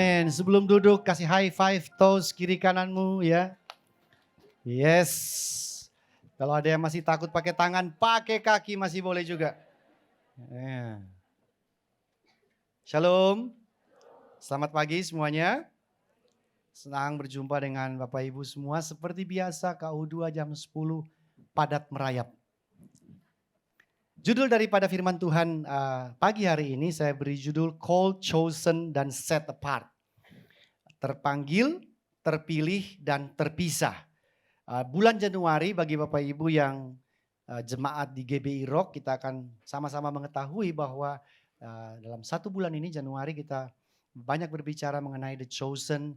Amin. Sebelum duduk kasih high five toes kiri kananmu ya. Yes. Kalau ada yang masih takut pakai tangan, pakai kaki masih boleh juga. Ya. Shalom. Selamat pagi semuanya. Senang berjumpa dengan Bapak Ibu semua. Seperti biasa KU2 jam 10 padat merayap. Judul daripada firman Tuhan pagi hari ini saya beri judul Called, Chosen, dan Set Apart. Terpanggil, terpilih, dan terpisah. Bulan Januari bagi Bapak Ibu yang jemaat di GBI Rock, kita akan sama-sama mengetahui bahwa dalam satu bulan ini Januari kita banyak berbicara mengenai the chosen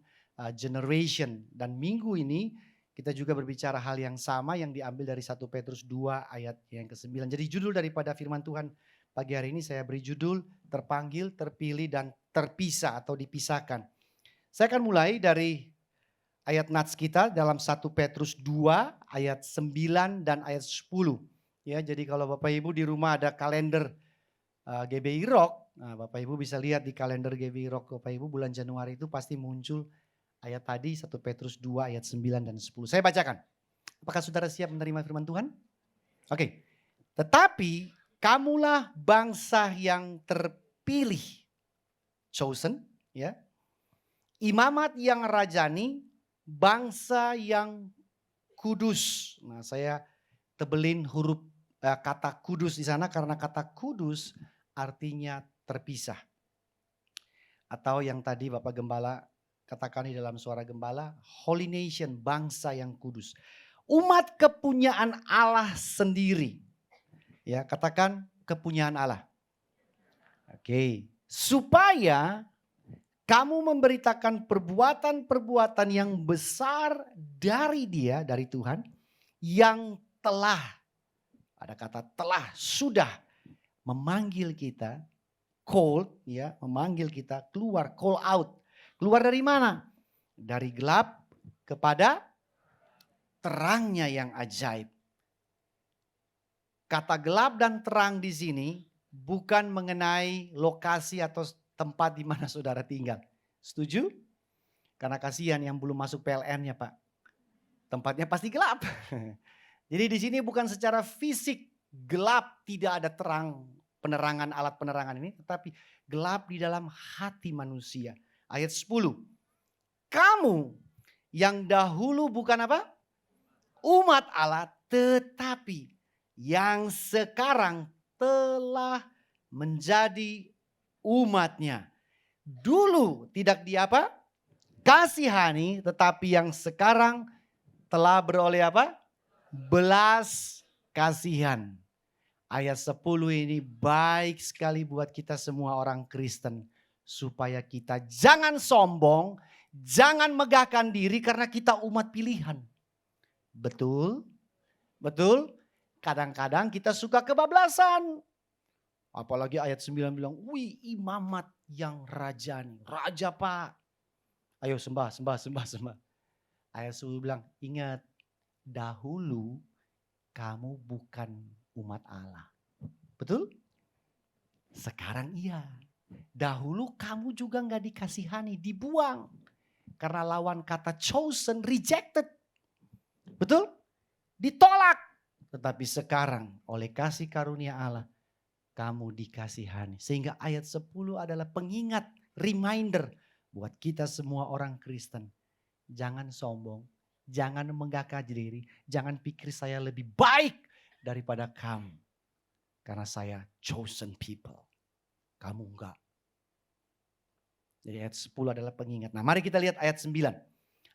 generation. Dan minggu ini kita juga berbicara hal yang sama yang diambil dari 1 Petrus 2 ayat yang ke-9. Jadi judul daripada firman Tuhan pagi hari ini saya beri judul terpanggil, terpilih, dan terpisah atau dipisahkan. Saya akan mulai dari ayat nats kita dalam 1 Petrus 2 ayat 9 dan ayat 10. Ya, jadi kalau Bapak Ibu di rumah ada kalender GBI Rock, nah Bapak Ibu bisa lihat di kalender GBI Rock Bapak Ibu bulan Januari itu pasti muncul ayat tadi 1 Petrus 2 ayat 9 dan 10. Saya bacakan. Apakah saudara siap menerima firman Tuhan? Oke. Tetapi kamulah bangsa yang terpilih, chosen, ya. Imamat yang rajani, bangsa yang kudus. Nah, saya tebelin huruf kata kudus di sana karena kata kudus artinya terpisah. Atau yang tadi Bapak Gembala katakan di dalam suara gembala, holy nation, bangsa yang kudus. Umat kepunyaan Allah sendiri. Ya, katakan kepunyaan Allah. Oke, supaya kamu memberitakan perbuatan-perbuatan yang besar dari Dia, dari Tuhan, yang telah, ada kata telah, sudah memanggil kita, called, ya, memanggil kita keluar, call out. Keluar dari mana? Dari gelap kepada terangnya yang ajaib. Kata gelap dan terang di sini bukan mengenai lokasi atau tempat di mana saudara tinggal. Setuju? Karena kasihan yang belum masuk PLN-nya Pak. Tempatnya pasti gelap. Jadi di sini bukan secara fisik gelap, tidak ada terang penerangan, alat penerangan ini. Tetapi gelap di dalam hati manusia. Ayat 10. Kamu yang dahulu bukan apa? Umat Allah, tetapi yang sekarang telah menjadi umatnya. Dulu tidak diapa? Kasihani, tetapi yang sekarang telah beroleh apa? Belas kasihan. Ayat 10 ini baik sekali buat kita semua orang Kristen. Supaya kita jangan sombong, jangan megahkan diri karena kita umat pilihan. Betul? Betul? Kadang-kadang kita suka kebablasan. Apalagi ayat 9 bilang, wih imamat yang rajani. Raja Pak. Ayo sembah. Ayat 10 bilang, ingat dahulu kamu bukan umat Allah. Betul? Sekarang iya. Dahulu kamu juga gak dikasihani, dibuang. Karena lawan kata chosen, rejected. Betul? Ditolak. Tetapi sekarang oleh kasih karunia Allah, kamu dikasihani. Sehingga ayat 10 adalah pengingat, reminder buat kita semua orang Kristen. Jangan sombong, jangan menggagah diri, jangan pikir saya lebih baik daripada kamu. Karena saya chosen people. Kamu enggak. Jadi ayat 10 adalah pengingat. Nah mari kita lihat ayat 9.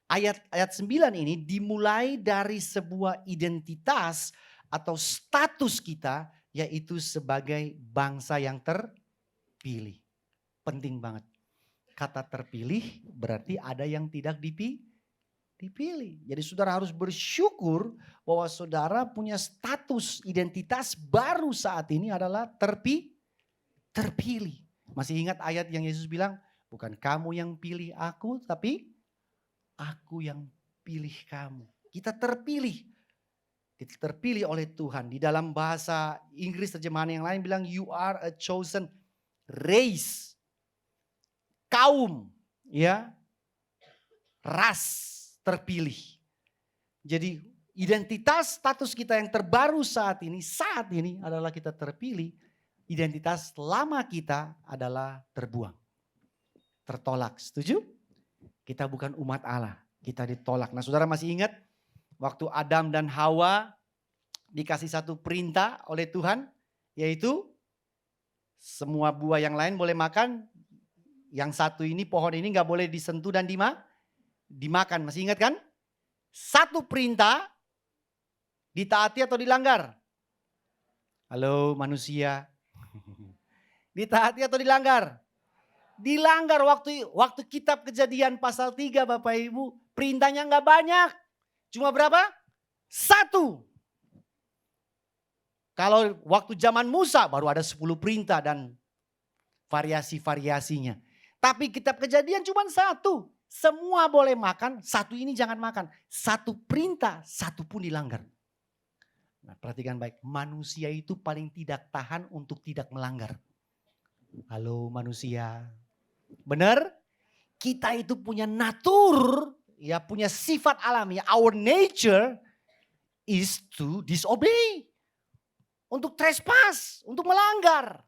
Ayat 9 ini dimulai dari sebuah identitas atau status kita, yaitu sebagai bangsa yang terpilih. Penting banget. Kata terpilih berarti ada yang tidak dipilih. Jadi saudara harus bersyukur bahwa saudara punya status identitas baru saat ini adalah terpilih. Masih ingat ayat yang Yesus bilang, bukan kamu yang pilih aku, tapi aku yang pilih kamu. Kita terpilih. Kita terpilih oleh Tuhan. Di dalam bahasa Inggris terjemahan yang lain bilang you are a chosen race. Kaum. ya, ras terpilih. Jadi identitas status kita yang terbaru saat ini adalah kita terpilih. Identitas lama kita adalah terbuang, tertolak. Setuju? Kita bukan umat Allah, kita ditolak. Nah, saudara masih ingat waktu Adam dan Hawa dikasih satu perintah oleh Tuhan, yaitu semua buah yang lain boleh makan, yang satu ini, pohon ini gak boleh disentuh dan dimakan. Masih ingat kan? Satu perintah ditaati atau dilanggar? Halo manusia. Ditaati atau dilanggar? Dilanggar. Waktu kitab Kejadian pasal 3 Bapak Ibu, perintahnya gak banyak. Cuma berapa? 1. Kalau waktu zaman Musa baru ada 10 perintah dan variasi-variasinya. Tapi kitab Kejadian cuma 1. Semua boleh makan, 1 ini jangan makan. 1 perintah, 1 pun dilanggar. Nah, perhatikan baik, manusia itu paling tidak tahan untuk tidak melanggar. Halo manusia. Benar? Kita itu punya natur, ya punya sifat alami. Our nature is to disobey. Untuk trespass, untuk melanggar.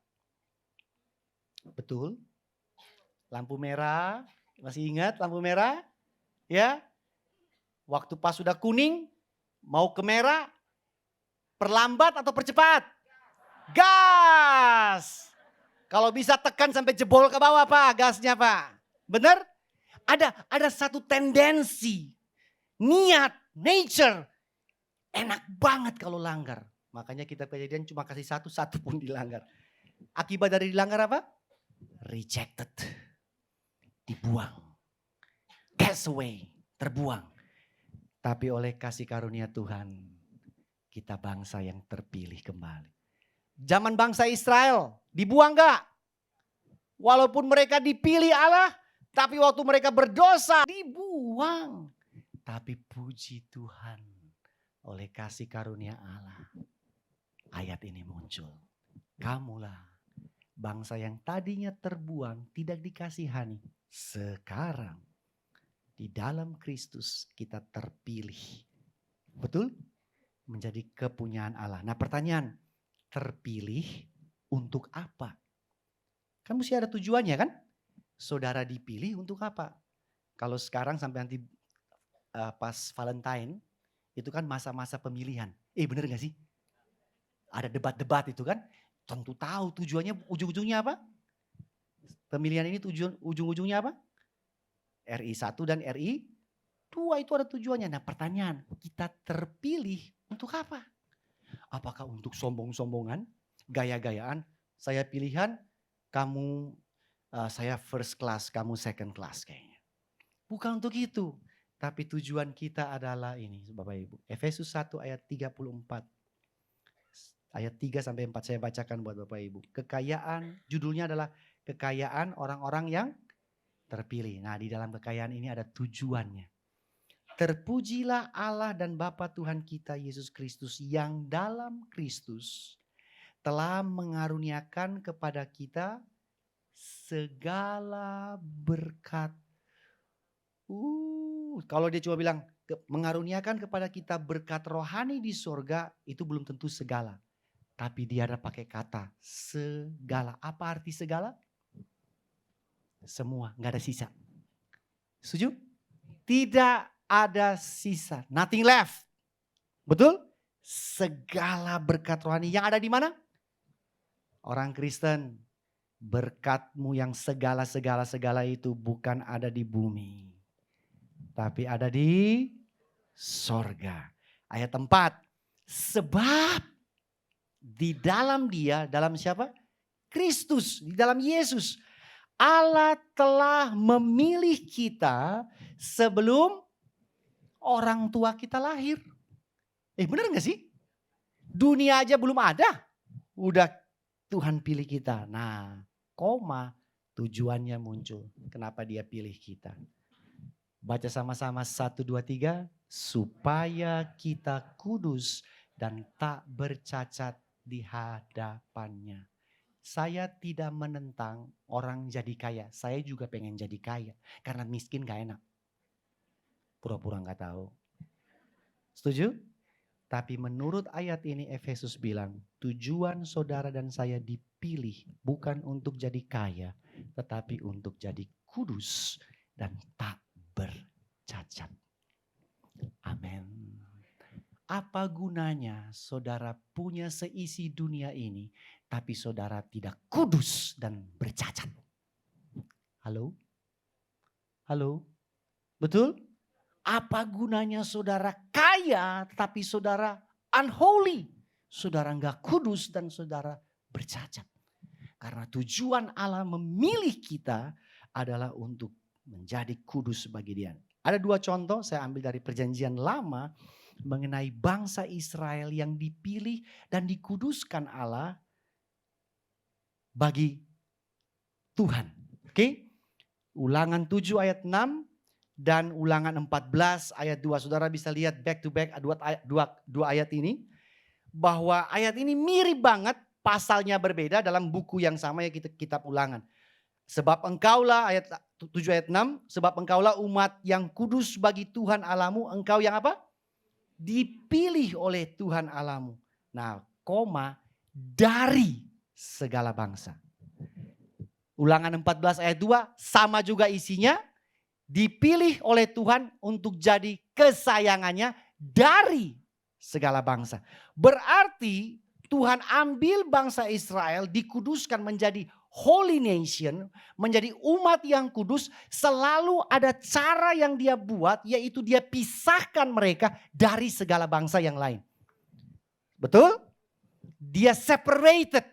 Betul? Lampu merah, masih ingat lampu merah? Ya. Waktu pas sudah kuning, mau ke merah, perlambat atau percepat? Gas. Kalau bisa tekan sampai jebol ke bawah Pak, gasnya Pak. Benar? Ada satu tendensi, niat, nature. Enak banget kalau langgar. Makanya kitab Kejadian cuma kasih 1 pun dilanggar. Akibat dari dilanggar apa? Rejected. Dibuang. Cast away. Terbuang. Tapi oleh kasih karunia Tuhan, kita bangsa yang terpilih kembali. Zaman bangsa Israel, dibuang gak? Walaupun mereka dipilih Allah, tapi waktu mereka berdosa, dibuang. Tapi puji Tuhan, oleh kasih karunia Allah, ayat ini muncul. Kamulah bangsa yang tadinya terbuang, tidak dikasihani. Sekarang di dalam Kristus kita terpilih. Betul? Menjadi kepunyaan Allah. Nah pertanyaan, terpilih untuk apa? Kan mesti ada tujuannya kan? Saudara dipilih untuk apa? Kalau sekarang sampai nanti pas Valentine, itu kan masa-masa pemilihan. Bener gak sih? Ada debat-debat itu kan. Tentu tahu tujuannya, ujung-ujungnya apa? Pemilihan ini ujung-ujungnya apa? RI 1 dan RI 2 itu ada tujuannya. Nah pertanyaan, kita terpilih untuk apa? Apakah untuk sombong-sombongan, gaya-gayaan, saya pilihan, kamu saya first class, kamu second class kayaknya. Bukan untuk itu. Tapi tujuan kita adalah ini Bapak Ibu. Efesus 1 ayat 34. Ayat 3 sampai 4 saya bacakan buat Bapak Ibu. Kekayaan, judulnya adalah kekayaan orang-orang yang terpilih. Nah di dalam kekayaan ini ada tujuannya. Terpujilah Allah dan Bapa Tuhan kita Yesus Kristus yang dalam Kristus telah mengaruniakan kepada kita segala berkat. Kalau dia cuma bilang mengaruniakan kepada kita berkat rohani di sorga, itu belum tentu segala. Tapi dia ada pakai kata segala. Apa arti segala? Semua, gak ada sisa. Setuju? Tidak ada sisa. Nothing left. Betul? Segala berkat rohani yang ada di mana? Orang Kristen, berkatmu yang segala itu bukan ada di bumi. Tapi ada di sorga. Ayat 4. Sebab di dalam dia, dalam siapa? Kristus, di dalam Yesus. Allah telah memilih kita sebelum orang tua kita lahir. Benar gak sih? Dunia aja belum ada. Udah Tuhan pilih kita. Nah, tujuannya muncul. Kenapa dia pilih kita? Baca sama-sama 1, 2, 3. Supaya kita kudus dan tak bercacat di hadapannya. Saya tidak menentang orang jadi kaya. Saya juga pengen jadi kaya. Karena miskin gak enak. Pura-pura gak tahu. Setuju? Tapi menurut ayat ini Efesus bilang, tujuan saudara dan saya dipilih bukan untuk jadi kaya, tetapi untuk jadi kudus dan tak bercacat. Amin. Apa gunanya saudara punya seisi dunia ini, tapi saudara tidak kudus dan bercacat? Halo? Halo? Betul? Apa gunanya saudara kaya tetapi saudara unholy? Saudara enggak kudus dan saudara bercacat. Karena tujuan Allah memilih kita adalah untuk menjadi kudus bagi Dia. Ada dua contoh saya ambil dari perjanjian lama mengenai bangsa Israel yang dipilih dan dikuduskan Allah bagi Tuhan. Oke? Ulangan 7 ayat 6 dan Ulangan 14 ayat 2. Saudara bisa lihat back to back dua ayat ini. Bahwa ayat ini mirip banget, pasalnya berbeda dalam buku yang sama ya kitab Ulangan. Sebab engkaulah ayat 7 ayat 6. Sebab engkaulah umat yang kudus bagi Tuhan Allahmu. Engkau yang apa? Dipilih oleh Tuhan Allahmu. Nah, dari segala bangsa. Ulangan 14 ayat 2 sama juga isinya. Dipilih oleh Tuhan untuk jadi kesayangannya dari segala bangsa. Berarti Tuhan ambil bangsa Israel dikuduskan menjadi holy nation. Menjadi umat yang kudus. Selalu ada cara yang dia buat, yaitu dia pisahkan mereka dari segala bangsa yang lain. Betul? Dia separated.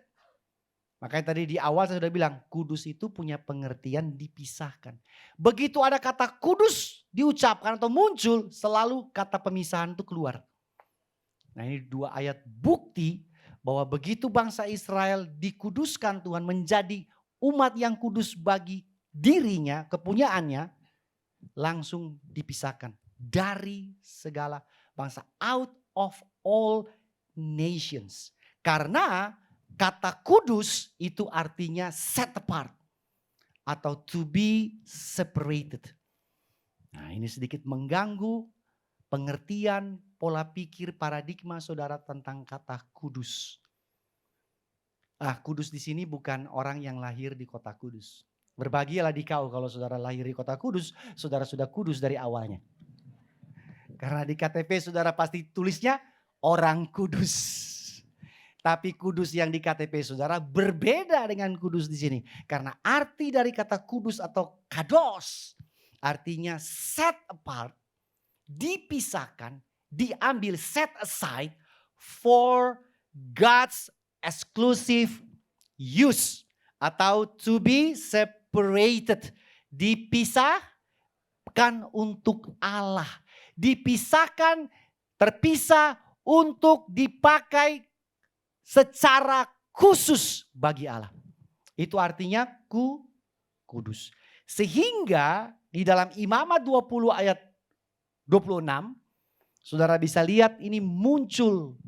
Makanya tadi di awal saya sudah bilang, kudus itu punya pengertian dipisahkan. Begitu ada kata kudus diucapkan atau muncul, selalu kata pemisahan itu keluar. Nah ini dua ayat bukti bahwa begitu bangsa Israel dikuduskan Tuhan menjadi umat yang kudus bagi dirinya, kepunyaannya, langsung dipisahkan dari segala bangsa. Out of all nations. Karena kata kudus itu artinya set apart atau to be separated. Nah, ini sedikit mengganggu pengertian, pola pikir, paradigma saudara tentang kata kudus. Kudus di sini bukan orang yang lahir di kota kudus. Berbahagialah dikau kalau saudara lahir di kota kudus, saudara sudah kudus dari awalnya. Karena di KTP saudara pasti tulisnya orang kudus. Tapi kudus yang di KTP saudara berbeda dengan kudus di sini. Karena arti dari kata kudus atau kados artinya set apart, dipisahkan, diambil, set aside for God's exclusive use. Atau to be separated, dipisahkan untuk Allah. Dipisahkan, terpisah untuk dipakai secara khusus bagi Allah. Itu artinya kudus. Sehingga di dalam Imamat 20 ayat 26, saudara bisa lihat ini muncul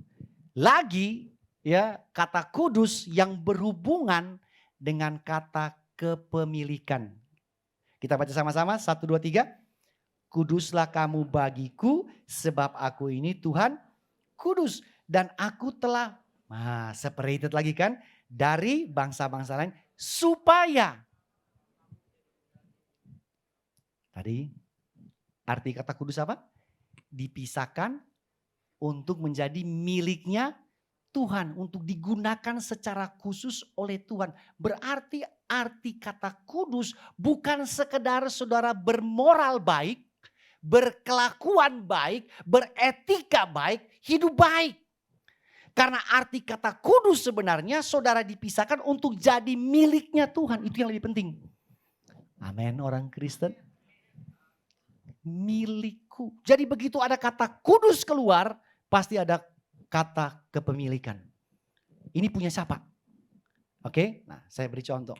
lagi ya kata kudus yang berhubungan dengan kata kepemilikan. Kita baca sama-sama 1, 2, 3. Kuduslah kamu bagiku sebab aku ini Tuhan kudus dan aku telah separated lagi kan dari bangsa-bangsa lain supaya. Tadi arti kata kudus apa? Dipisahkan untuk menjadi miliknya Tuhan. Untuk digunakan secara khusus oleh Tuhan. Berarti arti kata kudus bukan sekedar saudara bermoral baik, berkelakuan baik, beretika baik, hidup baik. Karena arti kata kudus sebenarnya saudara dipisahkan untuk jadi miliknya Tuhan. Itu yang lebih penting. Amin orang Kristen. Milikku. Jadi begitu ada kata kudus keluar, pasti ada kata kepemilikan. Ini punya siapa? Oke, nah saya beri contoh.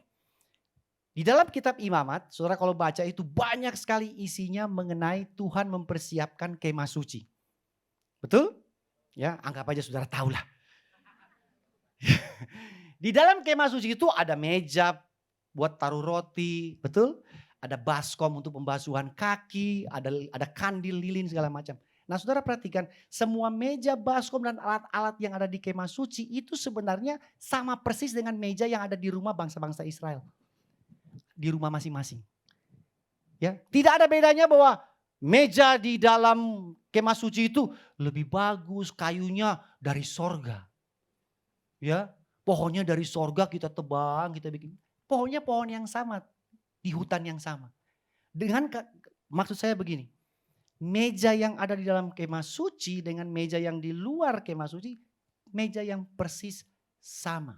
Di dalam kitab Imamat, saudara kalau baca itu banyak sekali isinya mengenai Tuhan mempersiapkan kemah suci. Betul? Ya, anggap aja saudara tahu lah. Di dalam kemah suci itu ada meja buat taruh roti, betul? Ada baskom untuk pembasuhan kaki, ada kandil lilin segala macam. Nah saudara perhatikan, semua meja baskom dan alat-alat yang ada di kemah suci itu sebenarnya sama persis dengan meja yang ada di rumah bangsa-bangsa Israel. Di rumah masing-masing. Ya, tidak ada bedanya bahwa meja di dalam kemah suci itu lebih bagus, kayunya dari sorga. Ya, pohonnya dari sorga kita tebang, kita bikin. Pohonnya pohon yang sama, di hutan yang sama. Maksud saya begini, meja yang ada di dalam kemah suci dengan meja yang di luar kemah suci, meja yang persis sama.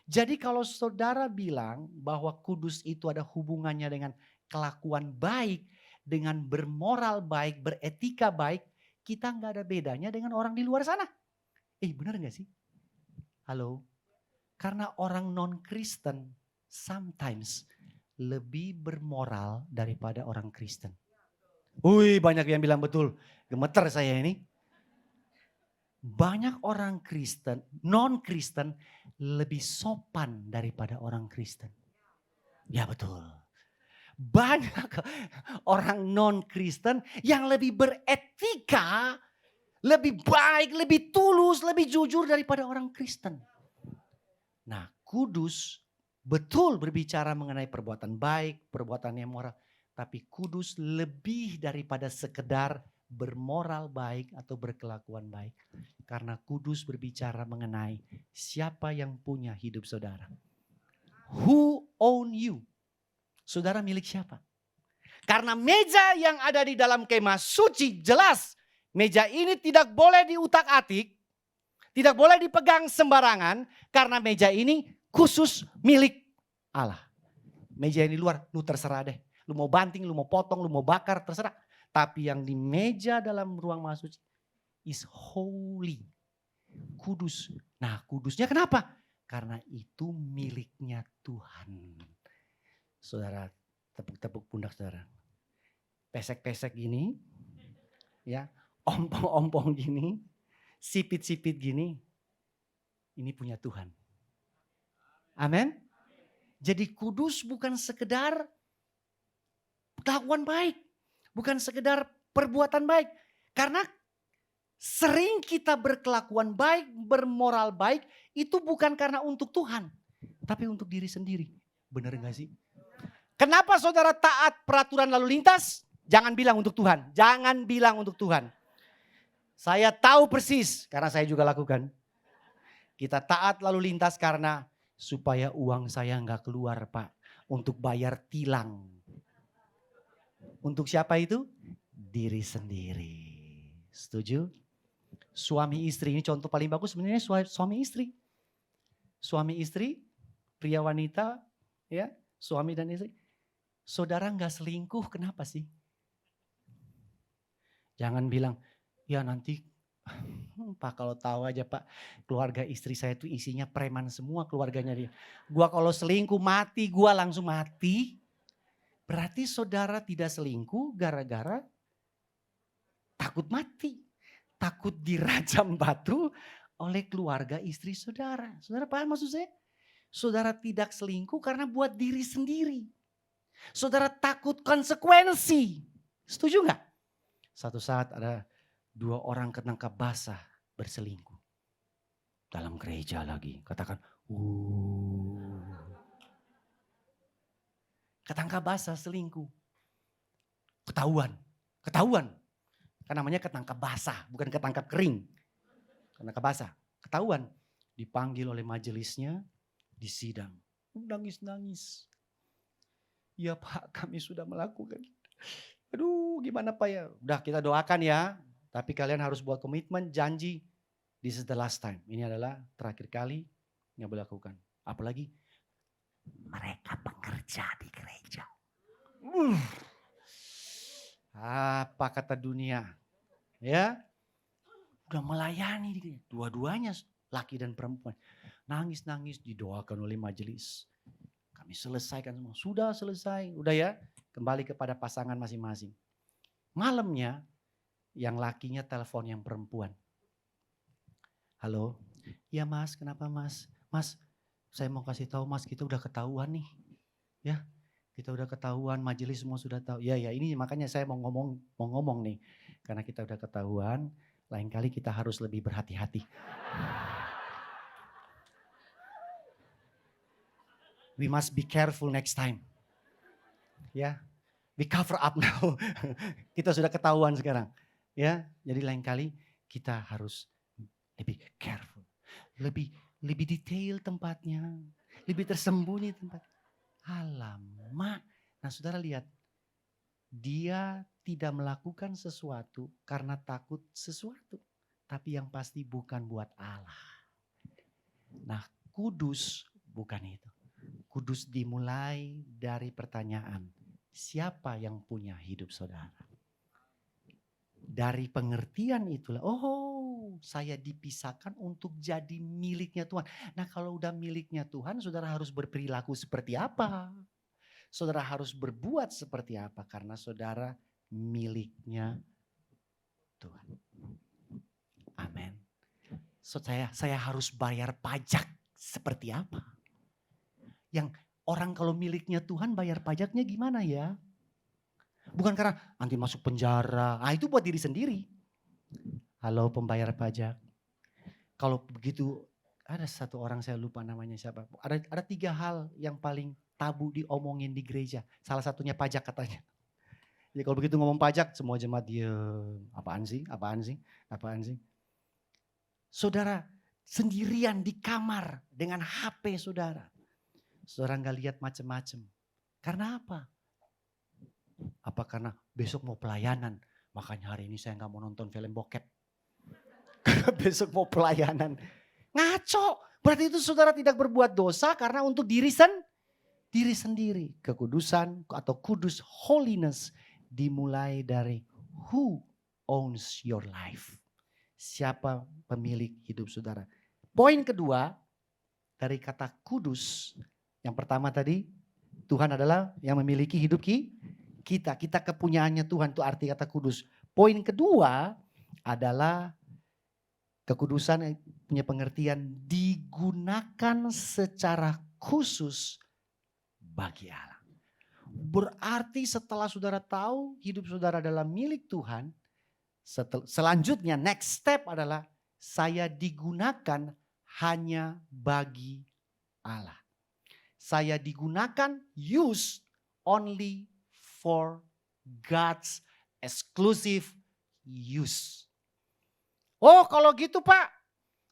Jadi kalau saudara bilang bahwa kudus itu ada hubungannya dengan kelakuan baik, dengan bermoral baik, beretika baik, kita nggak ada bedanya dengan orang di luar sana. Benar nggak sih? Halo? Karena orang non-Kristen sometimes lebih bermoral daripada orang Kristen. Banyak yang bilang betul. Gemeter saya ini. Banyak orang Kristen, non-Kristen lebih sopan daripada orang Kristen. Ya betul. Banyak orang non-Kristen yang lebih beretika, lebih baik, lebih tulus, lebih jujur daripada orang Kristen. Nah, kudus betul berbicara mengenai perbuatan baik, perbuatan yang moral. Tapi kudus lebih daripada sekedar bermoral baik atau berkelakuan baik. Karena kudus berbicara mengenai siapa yang punya hidup saudara. Who own you? Saudara milik siapa? Karena meja yang ada di dalam kemah suci jelas. Meja ini tidak boleh diutak-atik. Tidak boleh dipegang sembarangan karena meja ini khusus milik Allah. Meja yang di luar, lu terserah deh. Lu mau banting, lu mau potong, lu mau bakar, terserah. Tapi yang di meja dalam ruang maha suci is holy. Kudus. Nah kudusnya kenapa? Karena itu miliknya Tuhan. Saudara, tepuk-tepuk pundak saudara. Pesek-pesek gini, ya, ompong-ompong gini, sipit-sipit gini, ini punya Tuhan. Amin. Jadi kudus bukan sekedar kelakuan baik, bukan sekedar perbuatan baik. Karena sering kita berkelakuan baik, bermoral baik, itu bukan karena untuk Tuhan, tapi untuk diri sendiri. Benar gak sih? Kenapa saudara taat peraturan lalu lintas? Jangan bilang untuk Tuhan, jangan bilang untuk Tuhan. Saya tahu persis, karena saya juga lakukan. Kita taat lalu lintas karena supaya uang saya nggak keluar Pak. Untuk bayar tilang. Untuk siapa itu? Diri sendiri. Setuju? Suami istri, ini contoh paling bagus sebenarnya suami istri. Suami istri, pria wanita, ya, suami dan istri. Saudara nggak selingkuh, kenapa sih? Jangan bilang, ya nanti Pak kalau tahu aja Pak, keluarga istri saya itu isinya preman semua keluarganya dia. Gua kalau selingkuh mati, gua langsung mati. Berarti saudara tidak selingkuh gara-gara takut mati. Takut dirajam batu oleh keluarga istri saudara. Saudara paham maksud saya? Saudara tidak selingkuh karena buat diri sendiri. Saudara takut konsekuensi. Setuju gak? Satu saat ada 2 orang ketangkap basah berselingkuh. Dalam gereja lagi. Katakan, ketangkap basah selingkuh. Ketahuan. Kan namanya ketangkap basah, bukan ketangkap kering. Ketangkap basah. Ketahuan. Dipanggil oleh majelisnya, disidang. Nangis-nangis. Ya Pak, kami sudah melakukan. Aduh, gimana Pak ya? Udah kita doakan ya. Tapi kalian harus buat komitmen, janji. This is the last time. Ini adalah terakhir kali yang boleh lakukan. Apalagi mereka pekerja di gereja. Apa kata dunia? Ya, udah melayani di gereja. Dua-duanya laki dan perempuan. Nangis-nangis didoakan oleh majelis. Kami selesaikan semua. Sudah selesai. Udah ya, kembali kepada pasangan masing-masing. Malamnya yang lakinya telepon yang perempuan. Halo, ya Mas, kenapa Mas? Mas, Saya mau kasih tahu Mas, kita udah ketahuan nih. Ya, kita udah ketahuan, majelis semua sudah tahu. Ya, ini makanya saya mau ngomong nih. Karena kita udah ketahuan, lain kali kita harus lebih berhati-hati. We must be careful next time. Ya, we cover up now. Kita sudah ketahuan sekarang. Ya, jadi lain kali kita harus lebih careful. Lebih detail tempatnya. Lebih tersembunyi tempat. Alamak. Nah, saudara lihat. Dia tidak melakukan sesuatu karena takut sesuatu. Tapi yang pasti bukan buat Allah. Nah, kudus bukan itu. Kudus dimulai dari pertanyaan, siapa yang punya hidup saudara? Dari pengertian itulah, oh saya dipisahkan untuk jadi miliknya Tuhan. Nah kalau udah miliknya Tuhan, saudara harus berperilaku seperti apa? Saudara harus berbuat seperti apa? Karena saudara miliknya Tuhan. Amin. So, saya harus bayar pajak seperti apa? Yang orang kalau miliknya Tuhan bayar pajaknya gimana ya? Bukan karena nanti masuk penjara. Itu buat diri sendiri. Halo pembayar pajak. Kalau begitu ada satu orang saya lupa namanya siapa. Ada 3 hal yang paling tabu diomongin di gereja. Salah satunya pajak katanya. Jadi kalau begitu ngomong pajak semua jemaat diem. Apaan sih? Saudara sendirian di kamar dengan HP saudara. Saudara gak lihat macam-macam. Karena apa? Apa karena besok mau pelayanan. Makanya hari ini saya gak mau nonton film bokep. Karena besok mau pelayanan. Ngaco. Berarti itu saudara tidak berbuat dosa karena untuk diri sendiri. Kekudusan atau kudus, holiness dimulai dari who owns your life. Siapa pemilik hidup saudara. Poin kedua dari kata kudus. Yang pertama tadi Tuhan adalah yang memiliki hidup kita. Kita kepunyaannya Tuhan, itu arti kata kudus. Poin kedua adalah kekudusan punya pengertian digunakan secara khusus bagi Allah. Berarti setelah saudara tahu hidup saudara adalah milik Tuhan, selanjutnya next step adalah saya digunakan hanya bagi Allah. Saya digunakan used only for God's exclusive use. Oh kalau gitu Pak,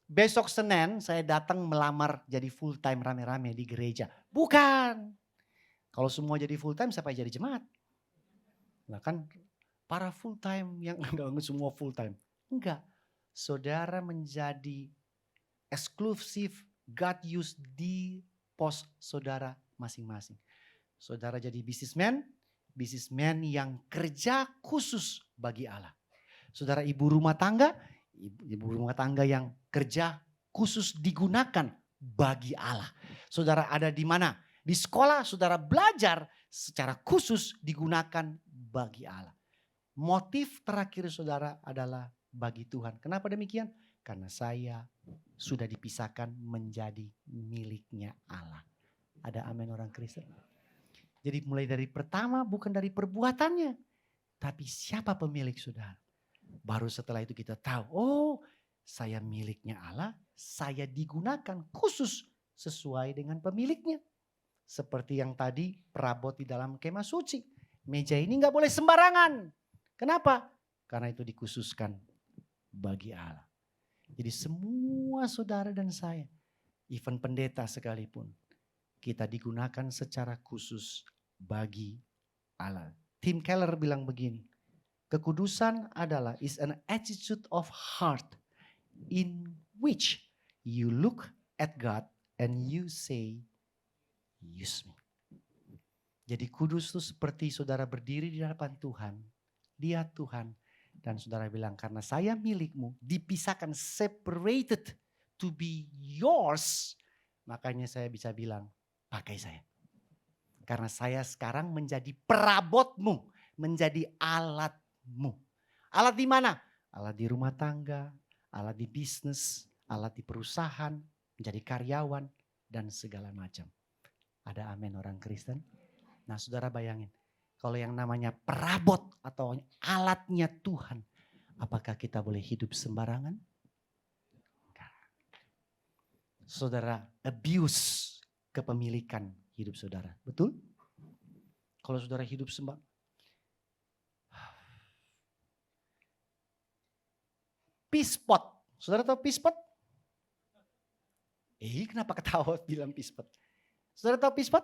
besok Senin saya datang melamar jadi full time rame-rame di gereja. Bukan. Kalau semua jadi full time siapa jadi jemaat? Nah kan para full time yang enggak semua full time. Enggak. Saudara menjadi eksklusif God use di pos saudara masing-masing. Saudara jadi businessman yang kerja khusus bagi Allah. Saudara ibu rumah tangga yang kerja khusus digunakan bagi Allah. Saudara ada di mana? Di sekolah saudara belajar secara khusus digunakan bagi Allah. Motif terakhir saudara adalah bagi Tuhan. Kenapa demikian? Karena saya sudah dipisahkan menjadi miliknya Allah. Ada amin orang Kristen? Jadi mulai dari pertama bukan dari perbuatannya. Tapi siapa pemilik saudara? Baru setelah itu kita tahu, oh saya miliknya Allah, saya digunakan khusus sesuai dengan pemiliknya. Seperti yang tadi perabot di dalam kemah suci. Meja ini gak boleh sembarangan. Kenapa? Karena itu dikhususkan bagi Allah. Jadi semua saudara dan saya, even pendeta sekalipun, kita digunakan secara khusus bagi Allah. Tim Keller bilang begini, kekudusan adalah is an attitude of heart in which you look at God and you say, use me. Jadi kudus itu seperti saudara berdiri di hadapan Tuhan, lihat Tuhan, dan saudara bilang karena saya milikmu, dipisahkan, separated to be yours, makanya saya bisa bilang pakai saya. Karena saya sekarang menjadi perabotmu, menjadi alatmu. Alat di mana? Alat di rumah tangga, alat di bisnis, alat di perusahaan, menjadi karyawan. dan segala macam. Ada amin orang Kristen? Nah saudara bayangin, kalau yang namanya perabot atau alatnya Tuhan, apakah kita boleh hidup sembarangan? Enggak. Saudara abuse kepemilikan hidup saudara, betul? Kalau saudara hidup sembarangan. Pispot, saudara tahu pispot? Kenapa ketawa bilang pispot? Saudara tahu pispot?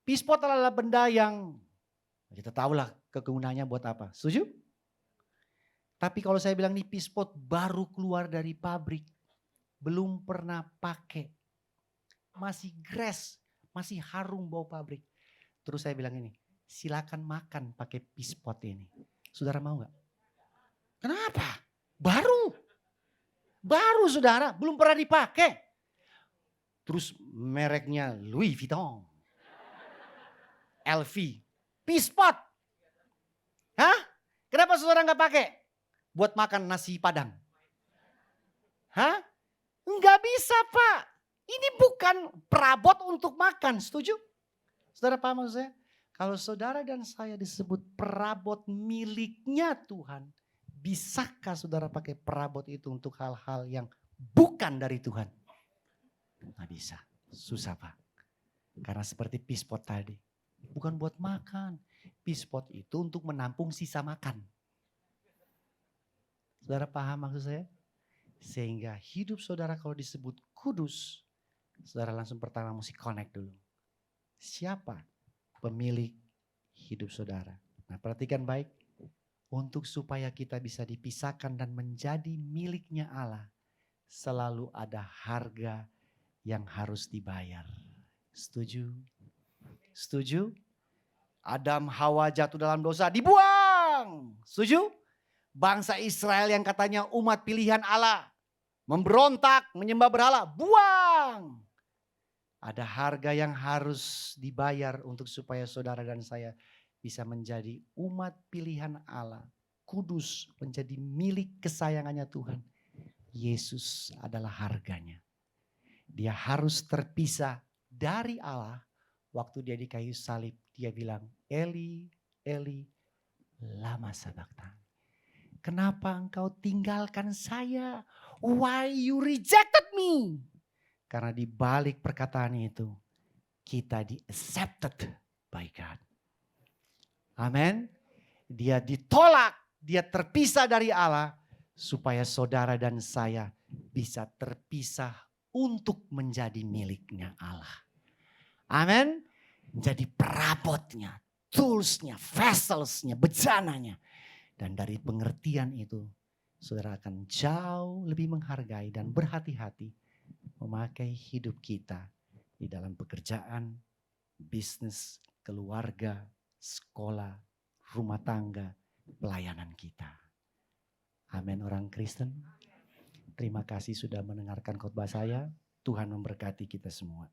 Pispot adalah benda yang kita tahulah kegunaannya buat apa. Setuju? Tapi kalau saya bilang nih pispot baru keluar dari pabrik. Belum pernah pakai. Masih grass, masih harum bau pabrik. Terus saya bilang ini, silakan makan pakai pispot ini. Saudara mau gak? Kenapa? Baru saudara, belum pernah dipakai. Terus mereknya Louis Vuitton. LV. Pispot. Hah? Kenapa saudara gak pakai? Buat makan nasi padang. Hah? Enggak bisa Pak. Ini bukan perabot untuk makan, setuju? Saudara paham maksud saya? Kalau saudara dan saya disebut perabot miliknya Tuhan, bisakah saudara pakai perabot itu untuk hal-hal yang bukan dari Tuhan? Nggak bisa, susah Pak. Karena seperti pispot tadi, bukan buat makan. Pispot itu untuk menampung sisa makan. Saudara paham maksud saya? Sehingga hidup saudara kalau disebut kudus, saudara langsung pertama mesti connect dulu. Siapa pemilik hidup saudara? Nah perhatikan baik. Untuk supaya kita bisa dipisahkan dan menjadi miliknya Allah, selalu ada harga yang harus dibayar. Setuju? Setuju? Adam Hawa jatuh dalam dosa, dibuang. Setuju? Bangsa Israel yang katanya umat pilihan Allah, memberontak, menyembah berhala, buang. Ada harga yang harus dibayar untuk supaya saudara dan saya bisa menjadi umat pilihan Allah. Kudus, menjadi milik kesayangannya Tuhan. Yesus adalah harganya. Dia harus terpisah dari Allah. Waktu dia di kayu salib, dia bilang, Eli, Eli, lama sabachthani. Kenapa engkau tinggalkan saya? Why you rejected me? Karena di balik perkataan itu, kita di-accepted by God. Amin. Dia ditolak, dia terpisah dari Allah, supaya saudara dan saya bisa terpisah untuk menjadi miliknya Allah. Amin. Jadi perabotnya, toolsnya, vesselsnya, bejananya. Dan dari pengertian itu, saudara akan jauh lebih menghargai dan berhati-hati memakai hidup kita di dalam pekerjaan, bisnis, keluarga, sekolah, rumah tangga, pelayanan kita. Amin orang Kristen. Terima kasih sudah mendengarkan khotbah saya. Tuhan memberkati kita semua.